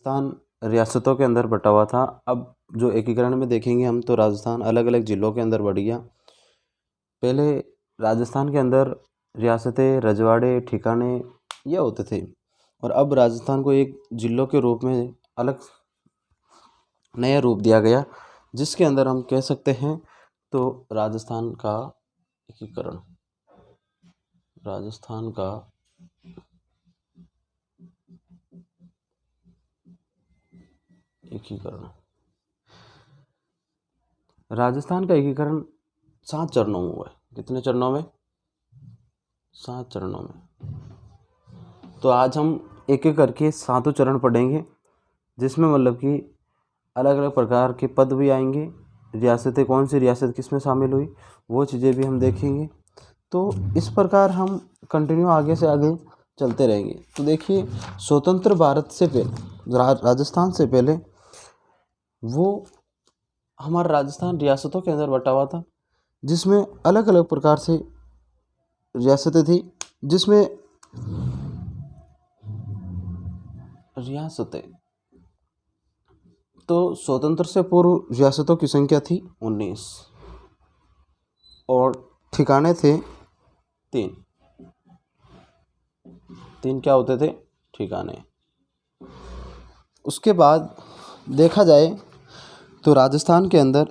राजस्थान रियासतों के अंदर बटा हुआ था। अब जो एकीकरण में देखेंगे हम तो राजस्थान अलग अलग ज़िलों के अंदर बढ़ गया। पहले राजस्थान के अंदर रियासतें, रजवाड़े, ठिकाने ये होते थे और अब राजस्थान को एक ज़िलों के रूप में अलग नया रूप दिया गया, जिसके अंदर हम कह सकते हैं तो राजस्थान का एकीकरण, राजस्थान का एकीकरण, राजस्थान का एकीकरण 7 चरणों में हुआ है। कितने चरणों में? 7 चरणों में। तो आज हम एक एक करके 7 चरण पढ़ेंगे, जिसमें मतलब कि अलग अलग प्रकार के पद भी आएंगे, रियासतें, कौन सी रियासत किस में शामिल हुई, वो चीज़ें भी हम देखेंगे। तो इस प्रकार हम कंटिन्यू आगे से आगे चलते रहेंगे। तो देखिए, स्वतंत्र भारत से पहले, राजस्थान से पहले वो हमारा राजस्थान रियासतों के अंदर बटा हुआ था, जिसमें अलग अलग प्रकार से रियासतें थी, जिसमें रियासतें तो स्वतंत्र से पूर्व रियासतों की संख्या थी 19 और ठिकाने थे 3। क्या होते थे? ठिकाने। उसके बाद देखा जाए तो राजस्थान के अंदर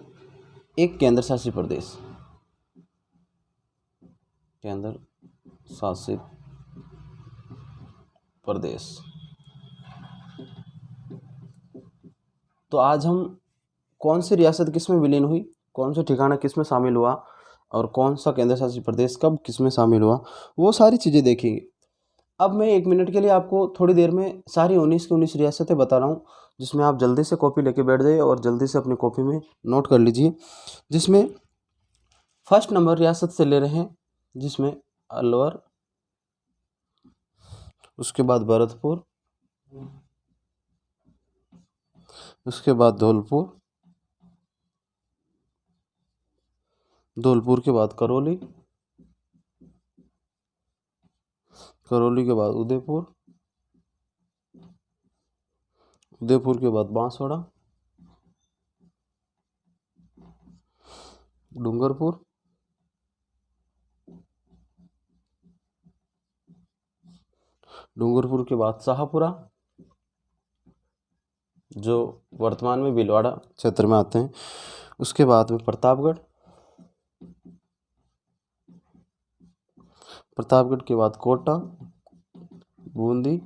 एक केंद्र शासित प्रदेश, केंद्र शासित प्रदेश। तो आज हम कौन सी रियासत किस में विलीन हुई, कौन सा ठिकाना किस में शामिल हुआ और कौन सा केंद्र शासित प्रदेश कब किस में शामिल हुआ, वो सारी चीज़ें देखेंगे। अब मैं 1 मिनट के लिए आपको थोड़ी देर में सारी 19 की 19 रियासतें बता रहा हूँ, जिसमें आप जल्दी से कॉपी लेके बैठ जाइए और जल्दी से अपनी कॉपी में नोट कर लीजिए। जिसमें फर्स्ट नंबर रियासत से ले रहे हैं, जिसमें अलवर, उसके बाद भरतपुर, उसके बाद धौलपुर, धौलपुर के बाद करौली, करौली के बाद उदयपुर, उदयपुर के बाद बांसवाड़ा, डूंगरपुर, डूंगरपुर के बाद शाहपुरा, जो वर्तमान में भीलवाड़ा क्षेत्र में आते हैं, उसके बाद में प्रतापगढ़, प्रतापगढ़ के बाद कोटा, बूंदी,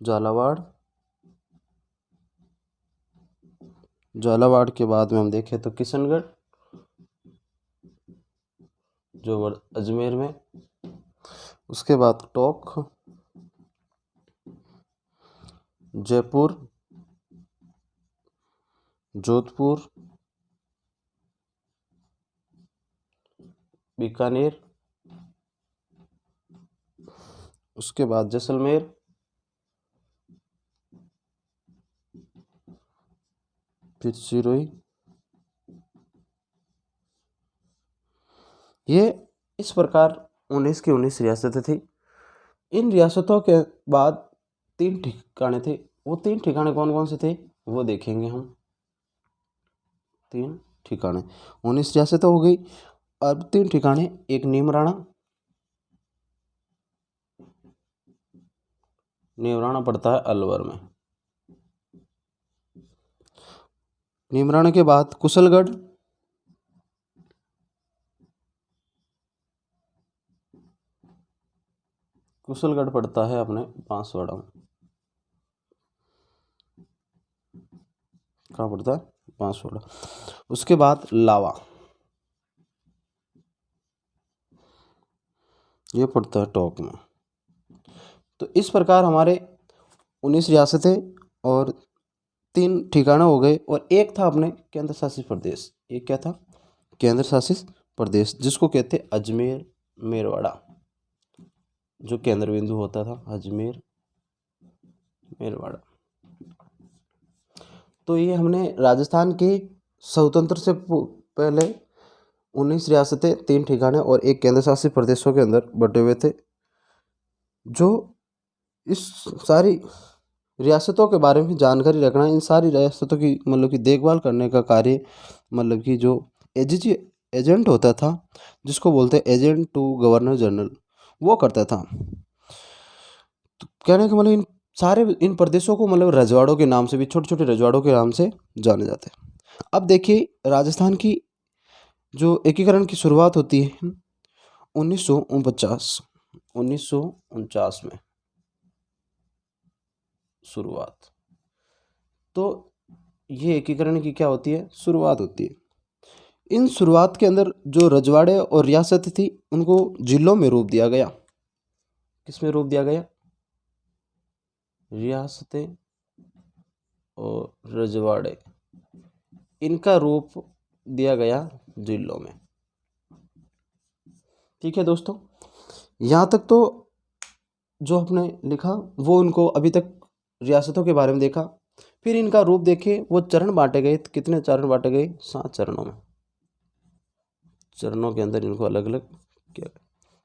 झालावाड़, झालावाड़ के बाद में हम देखें तो किशनगढ़, जो अजमेर में, उसके बाद टोंक, जयपुर, जोधपुर, बीकानेर, उसके बाद जैसलमेर, फिर सिरोही। ये इस प्रकार 19 की 19 रियासतें थी। इन रियासतों के बाद 3 ठिकाने थे। वो 3 ठिकाने कौन कौन से थे वो देखेंगे हम। 3 ठिकाने, 19 रियासतें हो गई। अब 3 ठिकाने, एक नीमराणा, नीमराणा पड़ता है अलवर में। नीमराणा के बाद कुशलगढ़, कुशलगढ़ पड़ता है अपने बांसवाड़ा में। कहाँ पड़ता है? बांसवाड़ा। उसके बाद लावा, ये पड़ता है टोंक में। तो इस प्रकार हमारे 19 रियासतें और 3 ठिकाने हो गए और एक था अपने केंद्र शासित प्रदेश। एक क्या था? केंद्र शासित प्रदेश, जिसको कहते अजमेर मेरवाड़ा, जो केंद्र बिंदु होता था अजमेर मेरवाड़ा। तो ये हमने राजस्थान की स्वतंत्र से पहले 19 रियासतें, 3 ठिकाने और एक केंद्र शासित प्रदेशों के अंदर बटे हुए थे। जो इस सारी रियासतों के बारे में जानकारी रखना, इन सारी रियासतों की मतलब कि देखभाल करने का कार्य मतलब कि जो एजीजी एजेंट होता था, जिसको बोलते हैं एजेंट टू गवर्नर जनरल, वो करता था। तो कहने का मतलब इन सारे इन प्रदेशों को मतलब रजवाड़ों के नाम से भी, छोटे छोटे रजवाड़ों के नाम से जाने जाते हैं। अब देखिए राजस्थान की जो एकीकरण की शुरुआत होती है 1949, 1949 में शुरुआत। तो ये एकीकरण की क्या होती है, शुरुआत होती है। इन शुरुआत के अंदर जो रजवाड़े और रियासत थी उनको जिलों में रूप दिया गया। किसमें रूप दिया गया, रियासतें और रजवाड़े, इनका रूप दिया गया जिलों में। ठीक है दोस्तों, यहाँ तक तो जो आपने लिखा वो उनको अभी तक रियासतों के बारे में देखा। फिर इनका रूप देखे, वो चरण बांटे गए, कितने चरण बांटे गए, 7 चरणों में। चरणों के अंदर इनको अलग अलग किया।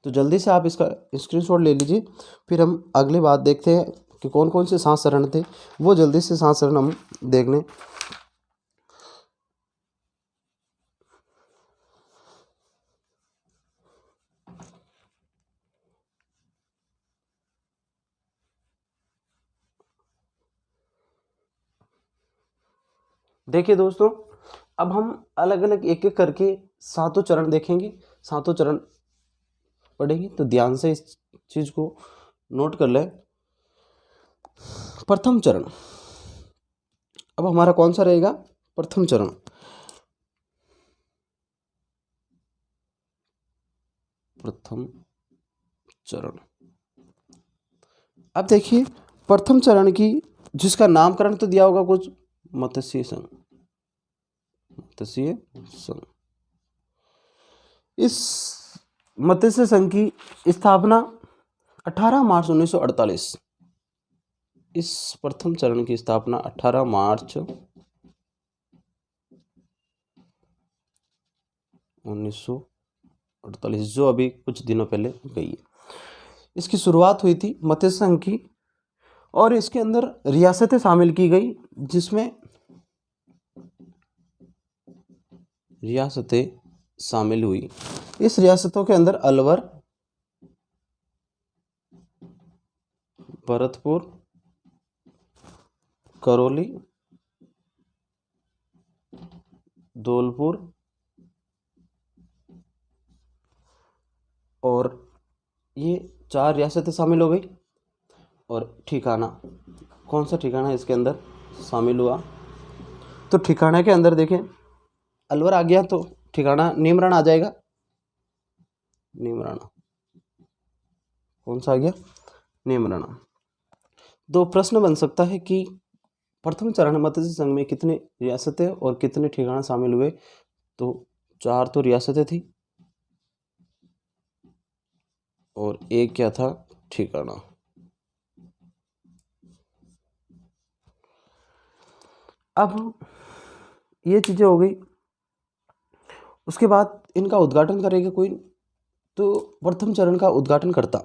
तो जल्दी से आप इसका स्क्रीनशॉट ले लीजिए, फिर हम अगली बात देखते हैं कि कौन कौन से 7 चरण थे। वो जल्दी से 7 चरण हम देख लें। देखिए दोस्तों, अब हम अलग अलग एक एक करके सातों चरण देखेंगे, सातों चरण पढ़ेंगे। तो ध्यान से इस चीज को नोट कर लें। प्रथम चरण, अब हमारा कौन सा रहेगा, प्रथम चरण। प्रथम चरण, अब देखिए प्रथम चरण की जिसका नामकरण तो दिया होगा कुछ, मत्स्य संघ, मत्स्य संघ। इस मत्स्य संघ की स्थापना 18 मार्च 1948, इस प्रथम चरण की स्थापना 18 मार्च 1948, जो अभी कुछ दिनों पहले गई है। इसकी शुरुआत हुई थी मत्स्य संघ की, और इसके अंदर रियासतें शामिल की गई, जिसमें रियासतें शामिल हुई। इस रियासतों के अंदर अलवर, भरतपुर, करौली, धौलपुर और ये 4 रियासतें शामिल हो गई। और ठिकाना, कौन सा ठिकाना इसके अंदर शामिल हुआ, तो ठिकाना के अंदर देखें अलवर आ गया, तो ठिकाना नीमराना आ जाएगा। नीमराना, कौन सा आ गया, नीमराना। दो प्रश्न बन सकता है कि प्रथम चरण मत्स्य संघ में कितने रियासतें और कितने ठिकाना शामिल हुए, तो 4 तो रियासतें थी और एक क्या था, ठिकाना। अब ये चीजें हो गई, उसके बाद इनका उद्घाटन करेगा कोई, तो प्रथम चरण का उद्घाटन करता,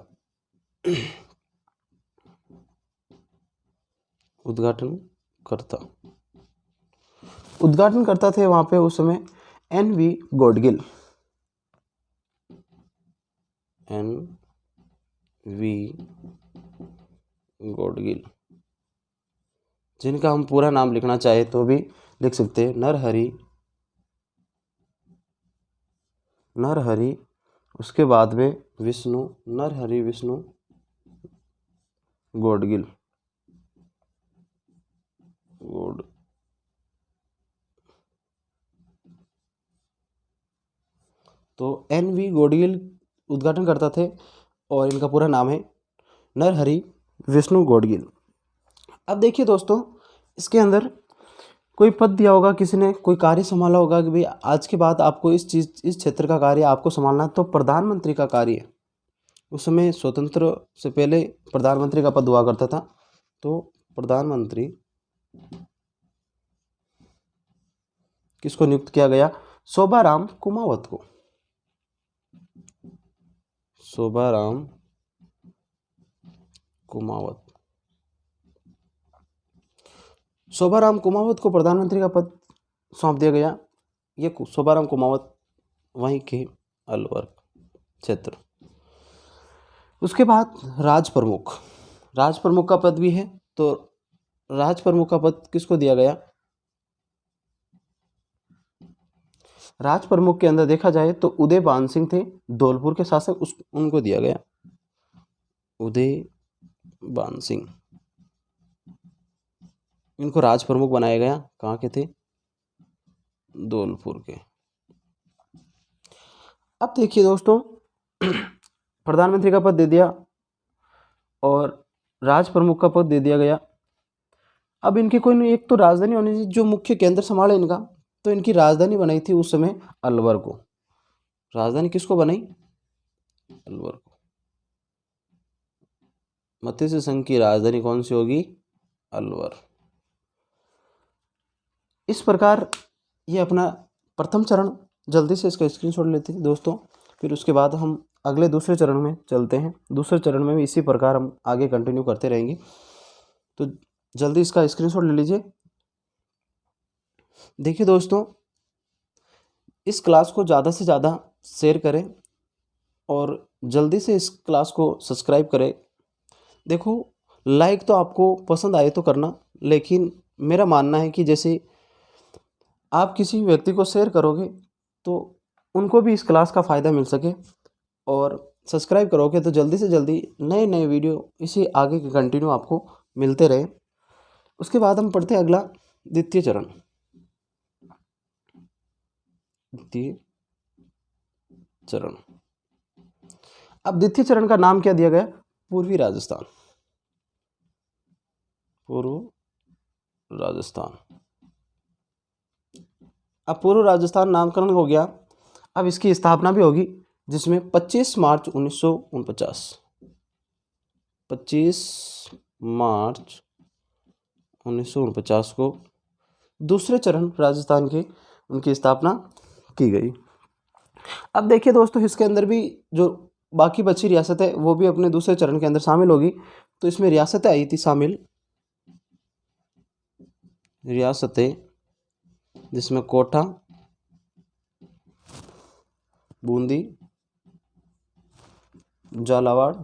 उद्घाटन करता, उद्घाटन करता थे वहां पे उस समय एन.वी. गॉडगिल, एन.वी. गॉडगिल, जिनका हम पूरा नाम लिखना चाहे तो भी लिख सकते हैं, नरहरि, नरहरि, उसके बाद में विष्णु, नरहरि विष्णु गॉडगिल, गॉड। तो एन.वी. गॉडगिल उद्घाटन करता थे और इनका पूरा नाम है नरहरि विष्णु गॉडगिल। अब देखिए दोस्तों, इसके अंदर कोई पद दिया होगा, किसी ने कोई कार्य संभाला होगा कि भाई आज के बाद आपको इस क्षेत्र का कार्य आपको संभालना है, तो प्रधानमंत्री का कार्य, उस समय स्वतंत्र से पहले प्रधानमंत्री का पद हुआ करता था। तो प्रधानमंत्री किसको नियुक्त किया गया, शोभाराम कुमावत को, शोभाराम कुमावत। शोभाराम कुमावत को प्रधानमंत्री का पद सौंप दिया गया। ये शोभाराम कुमावत वहीं के अलवर क्षेत्र। उसके बाद राज प्रमुख का पद भी है। तो राज प्रमुख का पद किसको दिया गया? राज प्रमुख के अंदर देखा जाए तो उदय भान सिंह थे धौलपुर के शासक, उनको दिया गया। उदय भान सिंह, इनको राज प्रमुख बनाया गया। कहाँ के थे? धौलपुर के। अब देखिए दोस्तों, प्रधानमंत्री का पद दे दिया और राज प्रमुख का पद दे दिया गया। अब इनकी कोई नहीं, एक तो राजधानी होनी चाहिए जो मुख्य केंद्र संभाले इनका। तो इनकी राजधानी बनाई थी उस समय अलवर को। राजधानी किसको बनाई? अलवर को। मत्स्य संघ की राजधानी कौन सी होगी? अलवर। इस प्रकार ये अपना प्रथम चरण, जल्दी से इसका स्क्रीनशॉट लेते हैं दोस्तों। फिर उसके बाद हम अगले दूसरे चरण में चलते हैं। दूसरे चरण में भी इसी प्रकार हम आगे कंटिन्यू करते रहेंगे। तो जल्दी इसका स्क्रीनशॉट ले लीजिए। देखिए दोस्तों, इस क्लास को ज़्यादा से ज़्यादा शेयर करें और जल्दी से इस क्लास को सब्सक्राइब करें। देखो, लाइक तो आपको पसंद आए तो करना, लेकिन मेरा मानना है कि जैसे आप किसी व्यक्ति को शेयर करोगे तो उनको भी इस क्लास का फ़ायदा मिल सके, और सब्सक्राइब करोगे तो जल्दी से जल्दी नए नए वीडियो इसी आगे के कंटिन्यू आपको मिलते रहे। उसके बाद हम पढ़ते हैं अगला द्वितीय चरण। द्वितीय चरण। अब द्वितीय चरण का नाम क्या दिया गया? पूर्वी राजस्थान। पूर्व राजस्थान। अब पूर्व राजस्थान नामकरण हो गया। अब इसकी स्थापना भी होगी, जिसमें 25 मार्च 1949, 25 मार्च 1949 को दूसरे चरण राजस्थान के उनकी स्थापना की गई। अब देखिए दोस्तों, इसके अंदर भी जो बाकी बची रियासत है वो भी अपने दूसरे चरण के अंदर शामिल होगी। तो इसमें रियासतें आई थी शामिल, रियासतें, जिसमें कोटा, बूंदी, झालावाड़,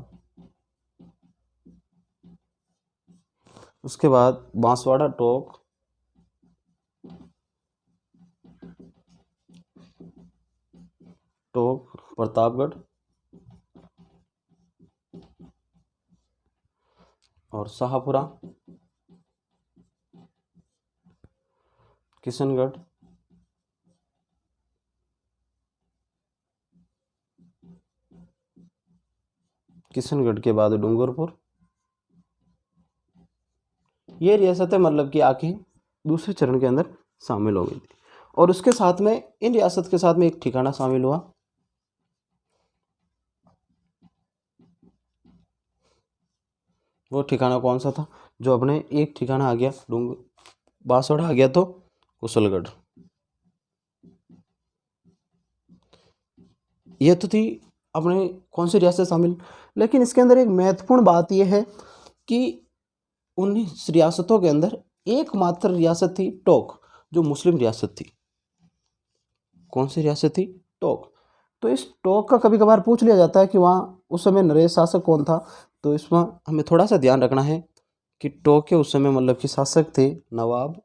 उसके बाद बांसवाड़ा, टोंक, प्रतापगढ़ और शाहपुरा, किशनगढ़, किशनगढ़ के बाद डूंगरपुर। ये रियासतें मतलब कि आके दूसरे चरण के अंदर शामिल हो गई थी। और उसके साथ में, इन रियासत के साथ में एक ठिकाना शामिल हुआ। वो ठिकाना कौन सा था? जो अपने एक ठिकाना आ गया बांसवाड़ा आ गया तो कुशलगढ़। ये तो थी अपने कौन सी रियासत शामिल। लेकिन इसके अंदर एक महत्वपूर्ण बात यह है कि 19 रियासतों के अंदर एकमात्र रियासत थी टोंक, जो मुस्लिम रियासत थी। कौन सी रियासत थी? टोंक। तो इस टोंक का कभी कभार पूछ लिया जाता है कि वहाँ उस समय नरेश शासक कौन था। तो इसमें हमें थोड़ा सा ध्यान रखना है कि टोंक के उस समय मतलब कि शासक थे नवाब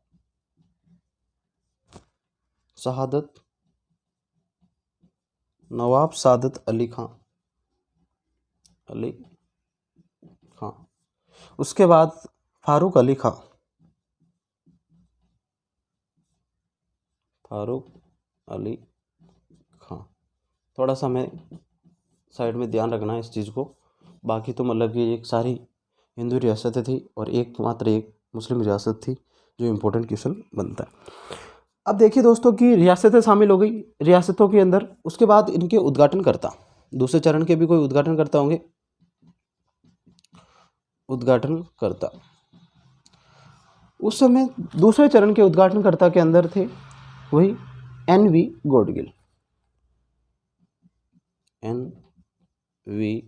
सादत अली खां। उसके बाद फारूक अली खां। थोड़ा सा हमें साइड में ध्यान रखना है इस चीज़ को। बाकी तो मतलब कि एक सारी हिंदू रियासतें थी और एकमात्र एक मुस्लिम रियासत थी, जो इम्पोर्टेंट क्वेश्चन बनता है। अब देखिए दोस्तों कि रियासतें शामिल हो गई रियासतों के अंदर। उसके बाद इनके उद्घाटनकर्ता, दूसरे चरण के भी कोई उद्घाटनकर्ता होंगे। उद्घाटनकर्ता उस समय दूसरे चरण के उद्घाटनकर्ता के अंदर थे वही NV गॉडगिल। NV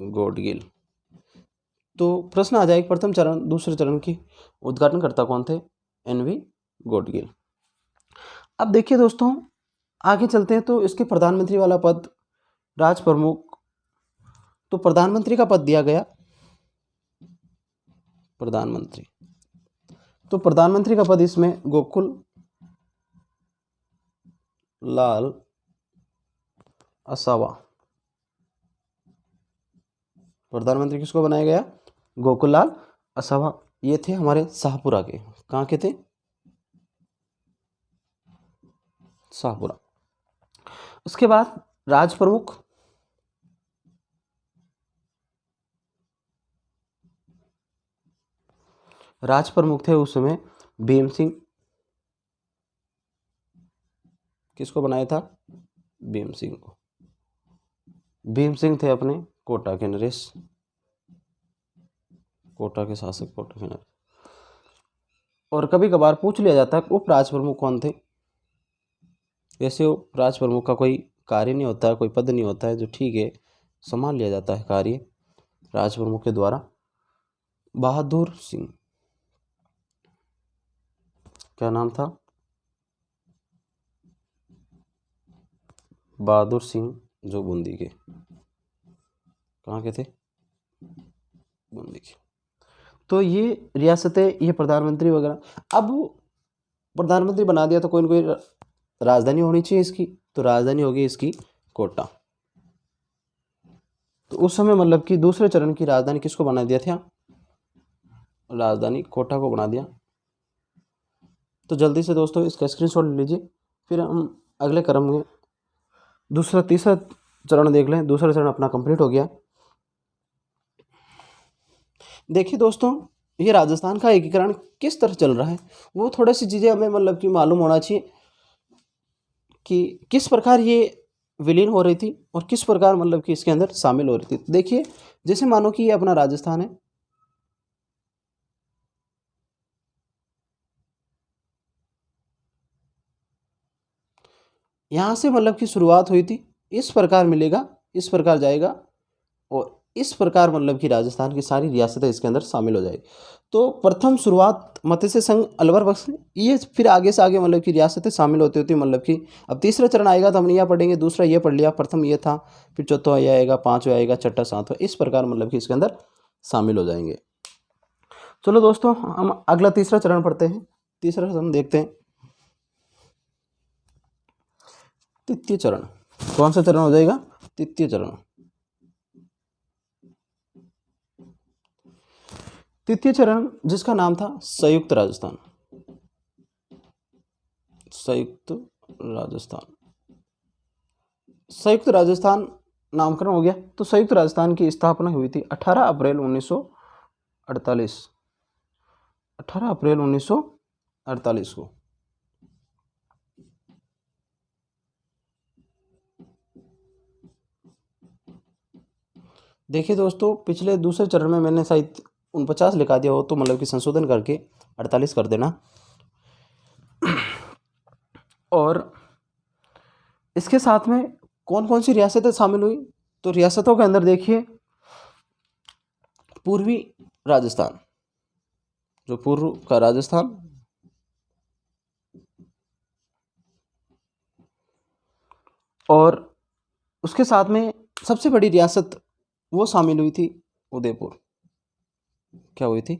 गॉडगिल तो प्रश्न आ जाएगा प्रथम चरण दूसरे चरण की उद्घाटनकर्ता कौन थे? NV गॉडगिल। अब देखिए दोस्तों आगे चलते हैं, तो इसके प्रधानमंत्री वाला पद राज प्रमुख, तो प्रधानमंत्री का पद दिया गया प्रधानमंत्री, तो प्रधानमंत्री का पद इसमें गोकुल लाल असावा, प्रधानमंत्री किसको बनाया गया? गोकुल लाल असावा। ये थे हमारे शाहपुरा के, कहाँ के थे? शाहपुरा। उसके बाद राज प्रमुख, राज प्रमुख थे उस समय भीम सिंह, किसको बनाया था? भीम सिंह को। भीम सिंह थे अपने कोटा के नरेश, कोटा के शासक, कोटा के नरेश। और कभी कभार पूछ लिया जाता है उप राज प्रमुख कौन थे? ऐसे उप राज प्रमुख का कोई कार्य नहीं होता है, कोई पद नहीं होता है, जो ठीक है संभाल लिया जाता है कार्य राज प्रमुख के द्वारा। बहादुर सिंह, क्या नाम था? बहादुर सिंह, जो बूंदी के, कहाँ के थे? बूंदी के। तो ये रियासतें, ये प्रधानमंत्री वगैरह। अब प्रधानमंत्री बना दिया तो कोई ना कोई राजधानी होनी चाहिए इसकी, तो राजधानी होगी इसकी कोटा। तो उस समय मतलब कि दूसरे चरण की राजधानी किसको बना दिया था? राजधानी कोटा को बना दिया। तो जल्दी से दोस्तों इसका स्क्रीनशॉट ले लीजिए, फिर हम अगले क्रम में दूसरा तीसरा चरण देख लें। दूसरा चरण अपना कंप्लीट हो गया। देखिए दोस्तों ये राजस्थान का एकीकरण किस तरह चल रहा है, वो थोड़ी सी चीज़ें हमें मतलब कि मालूम होना चाहिए कि किस प्रकार ये विलीन हो रही थी और किस प्रकार मतलब कि इसके अंदर शामिल हो रही थी। देखिए जैसे मानो कि ये अपना राजस्थान है, यहाँ से मतलब की शुरुआत हुई थी, इस प्रकार मिलेगा, इस प्रकार जाएगा और इस प्रकार मतलब कि राजस्थान की सारी रियासतें इसके अंदर शामिल हो जाएगी। तो प्रथम शुरुआत मत्स्य संघ अलवर बख्श से, ये फिर आगे से आगे मतलब कि रियासतें शामिल होती होती मतलब कि अब तीसरा चरण आएगा तो हम यहाँ पढ़ेंगे, दूसरा ये पढ़ लिया, प्रथम ये था, फिर चौथा ये आएगा, पाँचवा आएगा, छठा सातवां, इस प्रकार मतलब कि इसके अंदर शामिल हो जाएंगे। चलो दोस्तों हम अगला तीसरा चरण पढ़ते हैं। तीसरा चरण देखते हैं, तृतीय चरण। कौन सा चरण हो जाएगा? तृतीय चरण। तृतीय चरण जिसका नाम था संयुक्त राजस्थान, संयुक्त राजस्थान, संयुक्त राजस्थान नामकरण हो गया। तो संयुक्त राजस्थान की स्थापना हुई थी 18 अप्रैल 1948, 18 अप्रैल 1948 को। देखिए दोस्तों पिछले दूसरे चरण में मैंने शायद 49 लिखा दिया हो, तो मतलब कि संशोधन करके 48 कर देना। और इसके साथ में कौन कौन सी रियासतें शामिल हुई, तो रियासतों के अंदर देखिए पूर्वी राजस्थान, जो पूर्व का राजस्थान, और उसके साथ में सबसे बड़ी रियासत वो शामिल हुई थी उदयपुर। क्या हुई थी?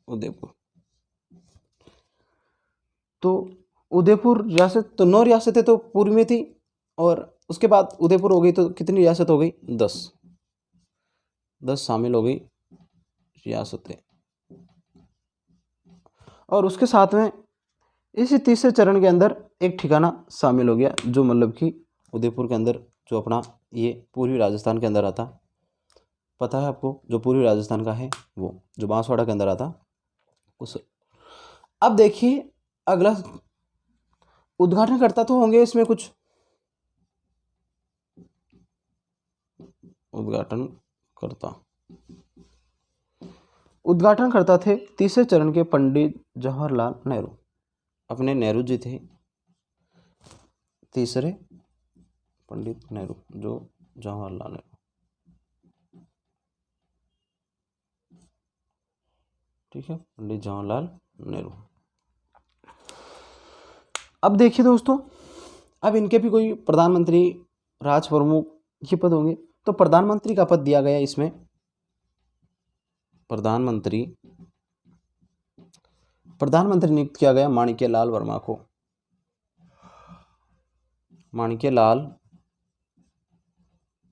उदयपुर। तो उदयपुर रियासत, तो 9 रियासतें तो पूर्व में थी और उसके बाद उदयपुर हो गई, तो कितनी रियासत हो गई? 10 शामिल हो गई रियासतें। और उसके साथ में इसी तीसरे चरण के अंदर एक ठिकाना शामिल हो गया, जो मतलब कि उदयपुर के अंदर, जो अपना ये पूर्वी राजस्थान के अंदर आता, पता है आपको, जो पूर्वी राजस्थान का है वो जो बांसवाड़ा के अंदर आता उस। अब देखिए अगला उद्घाटन करता तो होंगे इसमें कुछ, उद्घाटन करता, उद्घाटन करता थे तीसरे चरण के पंडित जवाहरलाल नेहरू, अपने नेहरू जी थे तीसरे, पंडित नेहरू, जो जवाहरलाल नेहरू। ठीक है, पंडित जवाहरलाल नेहरू। अब देखिए दोस्तों, अब इनके भी कोई प्रधानमंत्री, राज प्रमुख ये पद होंगे। तो प्रधानमंत्री का पद दिया गया इसमें, प्रधानमंत्री नियुक्त किया गया माणिक्यलाल वर्मा को। माणिक्यलाल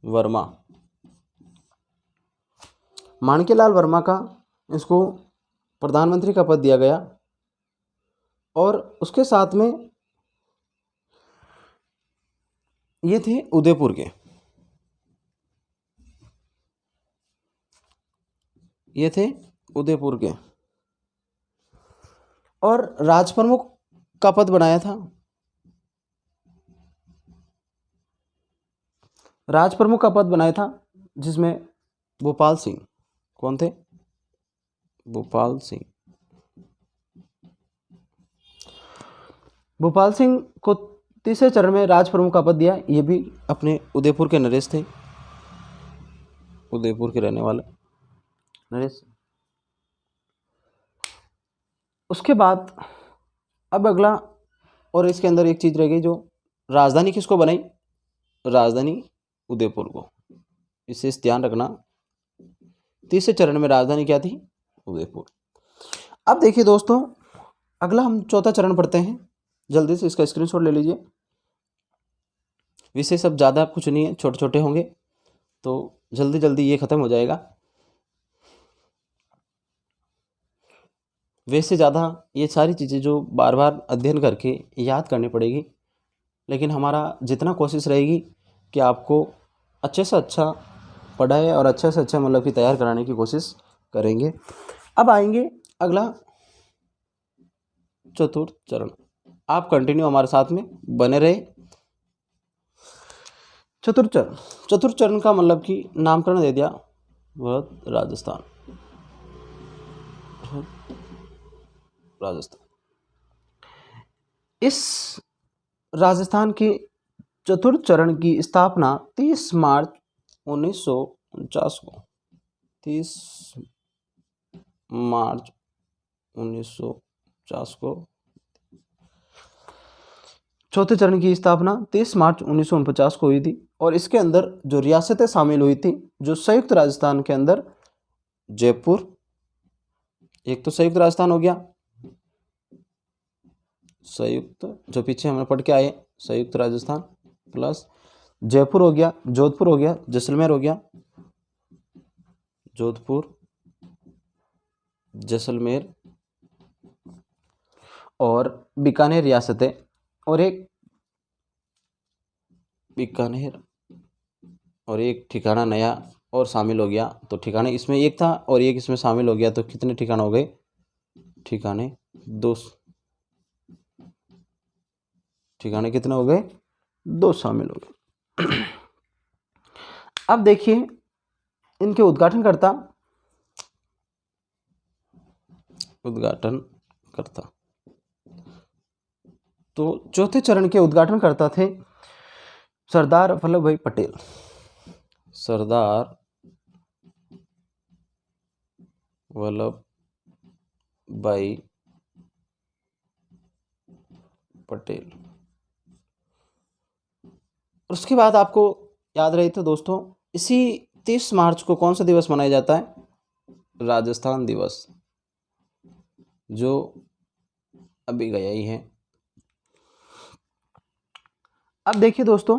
वर्मा, माणिक्यलाल वर्मा का इसको प्रधानमंत्री का पद दिया गया। और उसके साथ में ये थे उदयपुर के, ये थे उदयपुर के। और राज प्रमुख का पद बनाया था, राज प्रमुख का पद बनाया था जिसमें भोपाल सिंह, कौन थे? भोपाल सिंह। भोपाल सिंह को तीसरे चरण में राज प्रमुख का पद दिया। ये भी अपने उदयपुर के नरेश थे, उदयपुर के रहने वाले नरेश। उसके बाद अब अगला, और इसके अंदर एक चीज रह गई, जो राजधानी किसको बनाई? राजधानी उदयपुर को, विशेष ध्यान रखना। तीसरे चरण में राजधानी क्या थी? उदयपुर। अब देखिए दोस्तों, अगला हम चौथा चरण पढ़ते हैं। जल्दी से इसका स्क्रीनशॉट ले लीजिए। विषय सब ज़्यादा कुछ नहीं है, छोटे छोटे होंगे, तो जल्दी जल्दी ये खत्म हो जाएगा। वैसे ज़्यादा ये सारी चीज़ें जो बार बार अध्ययन करके याद करनी पड़ेगी, लेकिन हमारा जितना कोशिश रहेगी कि आपको अच्छे से अच्छा पढ़ाए और अच्छे से अच्छा मतलब कि तैयार कराने की कोशिश करेंगे। अब आएंगे अगला चतुर्थ चरण। आप कंटिन्यू हमारे साथ में बने रहे। चतुर्थ चरण का मतलब कि नामकरण दे दिया, वह राजस्थान। इस राजस्थान के चतुर्थ चरण की स्थापना 30 मार्च 1949 को, 30 मार्च 1950 को चौथे चरण की स्थापना 30 मार्च 1949 को हुई थी। और इसके अंदर जो रियासतें शामिल हुई थी, जो संयुक्त राजस्थान के अंदर जयपुर, एक तो संयुक्त राजस्थान हो गया, संयुक्त जो पीछे हमें पढ़ के आए, संयुक्त राजस्थान प्लस जयपुर हो गया, जोधपुर हो गया, जैसलमेर हो गया, जोधपुर, जैसलमेर और बीकानेर रियासतें, और एक बीकानेर और एक ठिकाना नया और शामिल हो गया। तो ठिकाने इसमें एक था और एक इसमें शामिल हो गया, तो कितने ठिकाना हो गए? ठिकाने दो। ठिकाने कितने हो गए? 2 शामिल हो गए। अब देखिए इनके उद्घाटनकर्ता, तो चौथे चरण के उद्घाटनकर्ता थे सरदार वल्लभ भाई पटेल। सरदार वल्लभ भाई पटेल। उसके बाद आपको याद रहे तो दोस्तों, इसी 30 मार्च को कौन सा दिवस मनाया जाता है? राजस्थान दिवस, जो अभी गया ही है। अब देखिए दोस्तों,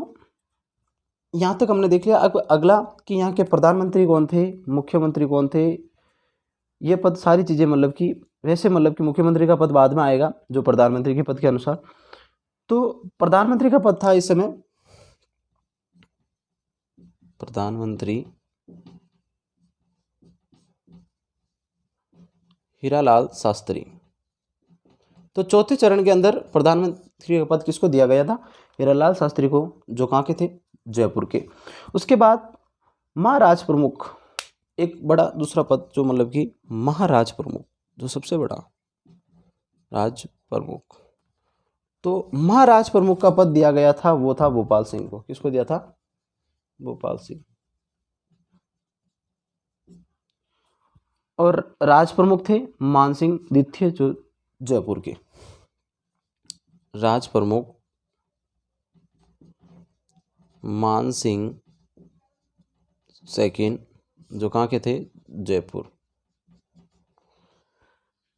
यहाँ तक हमने देख लिया। अब अगला कि यहाँ के प्रधानमंत्री कौन थे, मुख्यमंत्री कौन थे, ये पद सारी चीज़ें मतलब कि वैसे मतलब कि मुख्यमंत्री का पद बाद में आएगा जो प्रधानमंत्री के पद के अनुसार। तो प्रधानमंत्री का पद था इस समय प्रधानमंत्री हीरालाल शास्त्री। तो चौथे चरण के अंदर प्रधानमंत्री का पद किसको दिया गया था? हीरालाल शास्त्री को, जो कहाँ के थे? जयपुर के। उसके बाद महाराज प्रमुख, एक बड़ा दूसरा पद जो मतलब कि महाराज प्रमुख, जो सबसे बड़ा राज प्रमुख। तो महाराज प्रमुख का पद दिया गया था, वो था भोपाल सिंह को। किसको दिया था? भोपाल सिंह। और राज प्रमुख थे मानसिंह द्वितीय जो जयपुर के। राज प्रमुख मानसिंह सेकंड जो कहाँ के थे, जयपुर।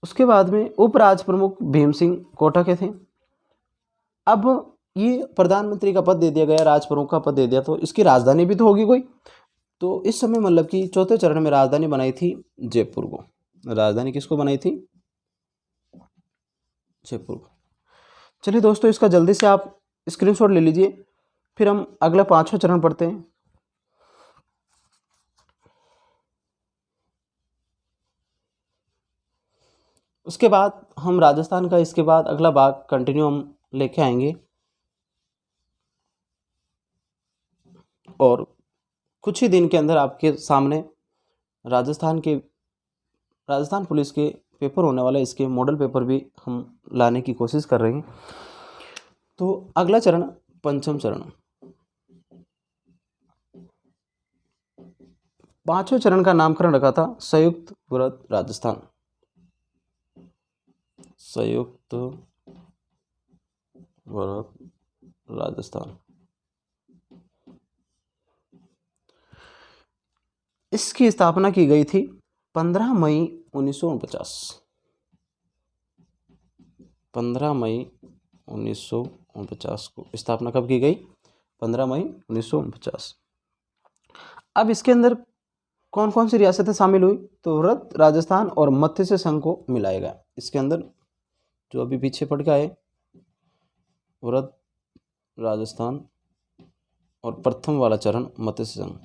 उसके बाद में उपराज प्रमुख भीम सिंह कोटा के थे। अब ये प्रधानमंत्री का पद दे दिया गया, राज प्रमुख का पद दे दिया, तो इसकी राजधानी भी तो होगी कोई। तो इस समय मतलब कि चौथे चरण में राजधानी बनाई थी जयपुर को। राजधानी किसको बनाई थी, जयपुर को। चलिए दोस्तों, इसका जल्दी से आप स्क्रीनशॉट ले लीजिए, फिर हम अगला 5वां चरण पढ़ते हैं। उसके बाद हम राजस्थान का, इसके बाद अगला भाग कंटिन्यू हम लेके आएंगे और कुछ ही दिन के अंदर आपके सामने राजस्थान पुलिस के पेपर होने वाला है, इसके मॉडल पेपर भी हम लाने की कोशिश कर रहे हैं। तो अगला चरण, पंचम चरण। 5वें चरण का नामकरण रखा था संयुक्त व्रत राजस्थान। संयुक्त व्रत राजस्थान। इसकी स्थापना की गई थी 15 मई 1949। 15 मई 1949 को स्थापना कब की गई, 15 मई 1949। अब इसके अंदर कौन कौन सी रियासतें शामिल हुई, तो व्रत राजस्थान और मत्स्य संघ को मिलाया गया। इसके अंदर जो अभी पीछे पड़ गया है, व्रत राजस्थान और प्रथम वाला चरण मत्स्य संघ।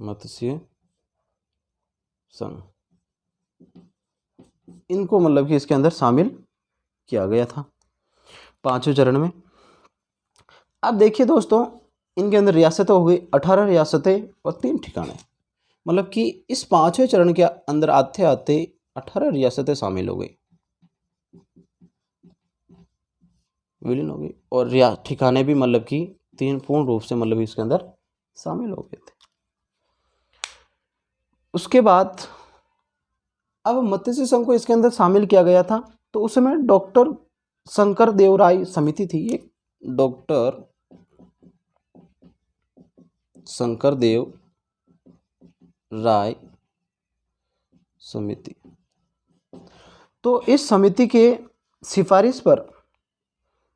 मत्स्य संघ, इनको मतलब कि इसके अंदर शामिल किया गया था 5वें चरण में। अब देखिए दोस्तों, इनके अंदर रियासतें हो गई 18 रियासतें और 3 ठिकाने। मतलब कि इस 5वें चरण के अंदर आते आते 18 रियासतें शामिल हो गई, विलीन हो गई, और ठिकाने भी मतलब कि 3 पूर्ण रूप से मतलब इसके अंदर शामिल हो गए थे। उसके बाद अब मत्स्य संघ को इसके अंदर शामिल किया गया था, तो उस समय डॉक्टर शंकर देव राय समिति थी। ये डॉक्टर शंकर देव राय समिति। तो इस समिति के सिफारिश पर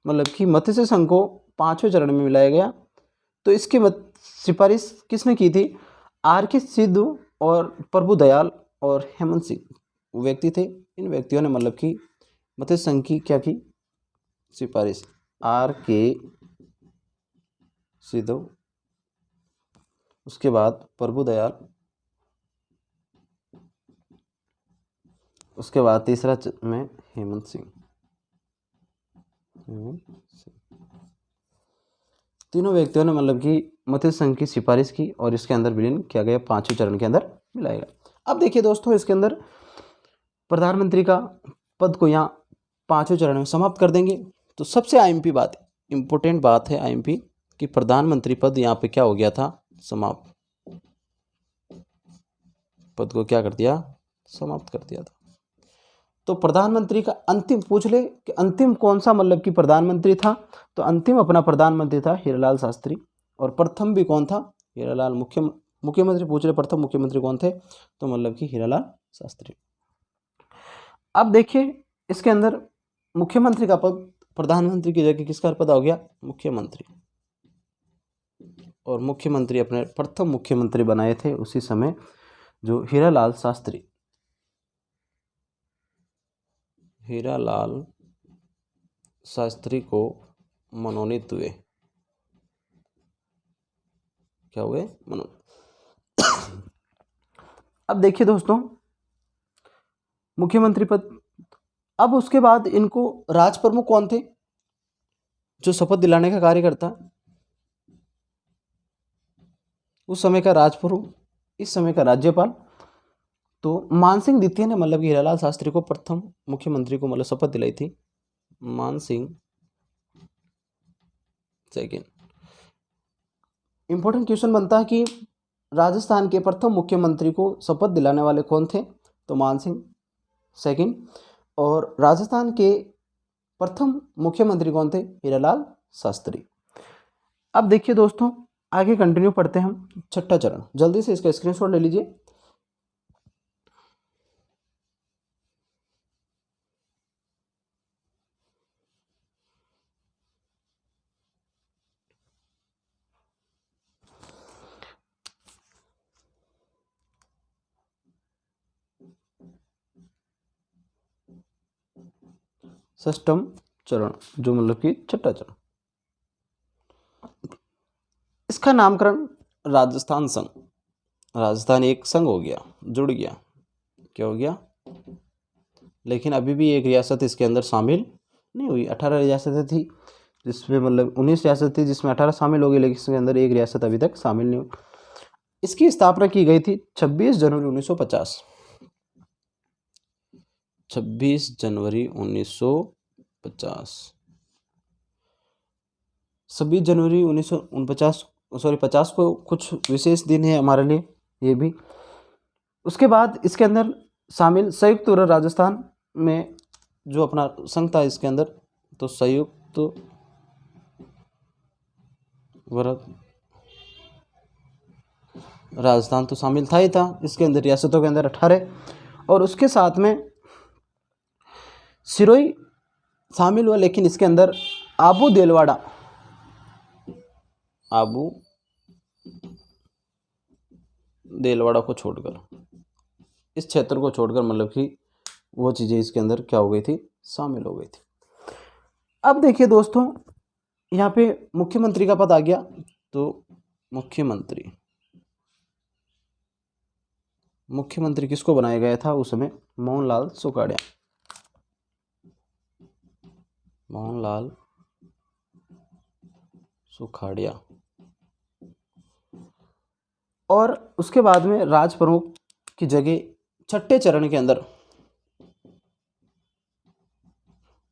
मतलब कि मत्स्य संघ को 5वें चरण में मिलाया गया। तो इसकी सिफारिश किसने की थी, R.K. सिद्धू और प्रभु दयाल और हेमंत सिंह व्यक्ति थे। इन व्यक्तियों ने मतलब कि मत्स्य संघ की क्या की सिफारिश, R.K. सिद्धू, उसके बाद प्रभु दयाल, उसके बाद तीसरा में हेमंत सिंह। तीनों व्यक्तियों ने मतलब कि मत्स्य संघ की सिफारिश की और इसके अंदर विलीन किया गया, 5वें चरण के अंदर मिलाया गया। अब देखिए दोस्तों, इसके अंदर प्रधानमंत्री का पद को यहाँ 5वें चरण में समाप्त कर देंगे। तो सबसे आईएमपी बात, इंपॉर्टेंट बात है आईएमपी, कि प्रधानमंत्री पद यहाँ पे क्या हो गया था, समाप्त। पद को क्या कर दिया, समाप्त कर दिया था। तो प्रधानमंत्री का अंतिम पूछ ले कि अंतिम कौन सा मतलब कि प्रधानमंत्री था, तो अंतिम अपना प्रधानमंत्री था हीरालाल शास्त्री। और प्रथम भी कौन था, हीरालाल। मुख्यमंत्री पूछ ले प्रथम मुख्यमंत्री कौन थे, तो मतलब कि हीरालाल शास्त्री। अब देखिए, इसके अंदर मुख्यमंत्री का पद, प्रधानमंत्री की जगह किसका पद हो गया, मुख्यमंत्री। और मुख्यमंत्री अपने प्रथम मुख्यमंत्री बनाए थे उसी समय जो हीरालाल शास्त्री, हीरालाल शास्त्री को मनोनीत हुए। क्या हुए, मनोनीत। अब देखिए दोस्तों, मुख्यमंत्री पद। अब उसके बाद इनको राज प्रमुख कौन थे, जो शपथ दिलाने का कार्य करता, उस समय का राज प्रमुख, इस समय का राज्यपाल। तो मानसिंह द्वितीय ने मतलब कि हीरालाल शास्त्री को प्रथम मुख्यमंत्री को मतलब शपथ दिलाई थी। मानसिंह सेकेंड। इंपॉर्टेंट क्वेश्चन बनता है कि राजस्थान के प्रथम मुख्यमंत्री को शपथ दिलाने वाले कौन थे, तो मान सिंह सेकंड। और राजस्थान के प्रथम मुख्यमंत्री कौन थे, हीरालाल शास्त्री। अब देखिए दोस्तों, आगे कंटिन्यू पढ़ते हैं हम छठा चरण। जल्दी से इसका स्क्रीनशॉट ले लीजिए। षष्ठम चरण, जो मतलब कि छठा चरण, इसका नामकरण राजस्थान संघ, राजस्थान एक संघ हो गया, जुड़ गया, क्या हो गया, लेकिन अभी भी एक रियासत इसके अंदर शामिल नहीं हुई। 18 रियासतें थी जिसमें मतलब 19 रियासत थी जिसमें 18 शामिल हो गई, लेकिन इसके अंदर एक रियासत अभी तक शामिल नहीं हुई। इसकी स्थापना की गई थी 26 जनवरी 1950। 26 जनवरी 1950, 26 जनवरी 1949, सॉरी 50 को कुछ विशेष दिन है हमारे लिए ये भी। उसके बाद इसके अंदर शामिल संयुक्त राजस्थान में जो अपना संघ था इसके अंदर, तो संयुक्त राजस्थान तो शामिल था ही था। इसके अंदर रियासतों के अंदर 18 और उसके साथ में सिरोही शामिल हुआ, लेकिन इसके अंदर आबू देलवाड़ा, आबू देलवाड़ा को छोड़कर, इस क्षेत्र को छोड़कर मतलब कि वो चीज़ें इसके अंदर क्या हो गई थी, शामिल हो गई थी। अब देखिए दोस्तों, यहाँ पे मुख्यमंत्री का पद आ गया। तो मुख्यमंत्री किसको बनाया गया था उस समय, मोहनलाल सुखाड़िया, मोहनलाल सुखाड़िया। और उसके बाद में राज प्रमुख की जगह छठे चरण के अंदर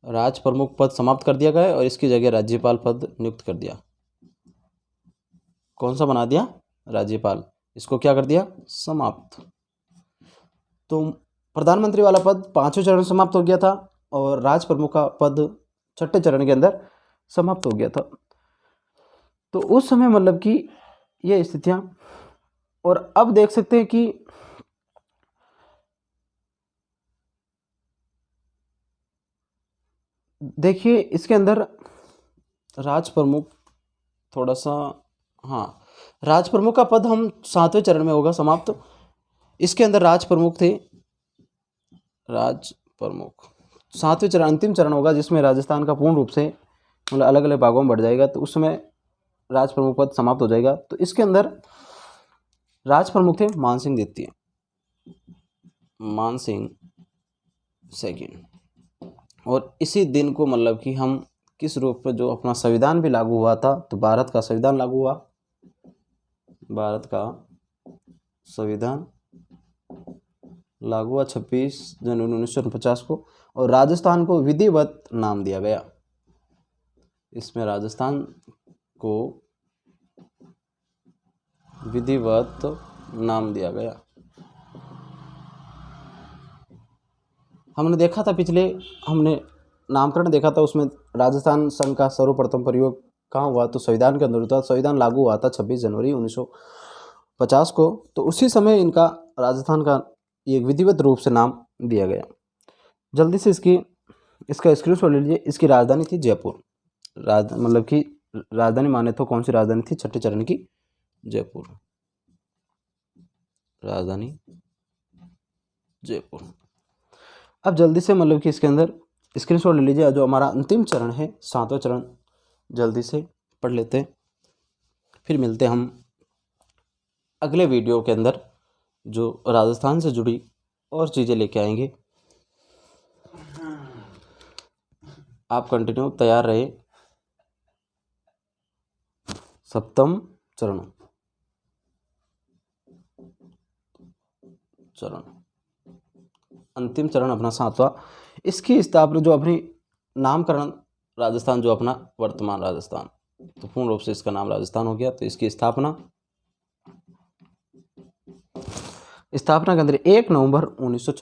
राज प्रमुख पद समाप्त कर दिया गया और इसकी जगह राज्यपाल पद नियुक्त कर दिया। कौन सा बना दिया, राज्यपाल, इसको क्या कर दिया, समाप्त। तो प्रधानमंत्री वाला पद पांचवें चरण समाप्त हो गया था और राज प्रमुख का पद छठे चरण के अंदर समाप्त हो गया था। तो उस समय मतलब कि ये स्थितियां, और अब देख सकते हैं कि देखिए इसके अंदर राज प्रमुख थोड़ा सा, हाँ, राज प्रमुख का पद हम 7वें चरण में होगा समाप्त। इसके अंदर राज प्रमुख थे, राज प्रमुख 7वें चरण अंतिम चरण होगा जिसमें राजस्थान का पूर्ण रूप से मतलब अलग अलग भागों में बढ़ जाएगा, तो उस समय राज प्रमुख पद समाप्त हो जाएगा। तो इसके अंदर राज प्रमुख थे मानसिंह द्वितीय, मानसिंह सेकंड। और इसी दिन को मतलब कि हम किस रूप में, जो अपना संविधान भी लागू हुआ था, तो भारत का संविधान लागू हुआ, भारत का संविधान लागू हुआ 26 जनवरी 1949 को, और राजस्थान को विधिवत नाम दिया गया। इसमें राजस्थान को विधिवत नाम दिया गया। हमने देखा था पिछले, हमने नामकरण देखा था, उसमें राजस्थान संघ का सर्वप्रथम प्रयोग कहाँ हुआ, तो संविधान के अंदर हुआ। संविधान लागू हुआ था 26 जनवरी 1950 को, तो उसी समय इनका राजस्थान का एक विधिवत रूप से नाम दिया गया। जल्दी से इसका स्क्रीनशॉट ले लीजिए। इसकी राजधानी थी जयपुर, मतलब कि राजधानी माने तो कौन सी राजधानी थी, छठे चरण की जयपुर, राजधानी जयपुर। अब जल्दी से मतलब कि इसके अंदर स्क्रीनशॉट ले लीजिए। जो हमारा अंतिम चरण है 7वां चरण, जल्दी से पढ़ लेते हैं, फिर मिलते हैं हम अगले वीडियो के अंदर जो राजस्थान से जुड़ी और चीज़ें लेके आएंगे। आप कंटिन्यू तैयार रहे। सप्तम चरण, अंतिम चरण अपना 7वां, इसकी स्थापना जो अपनी नामकरण राजस्थान, जो अपना वर्तमान राजस्थान तो पूर्ण रूप से इसका नाम राजस्थान हो गया। तो इसकी स्थापना के अंदर 1 नवंबर 1956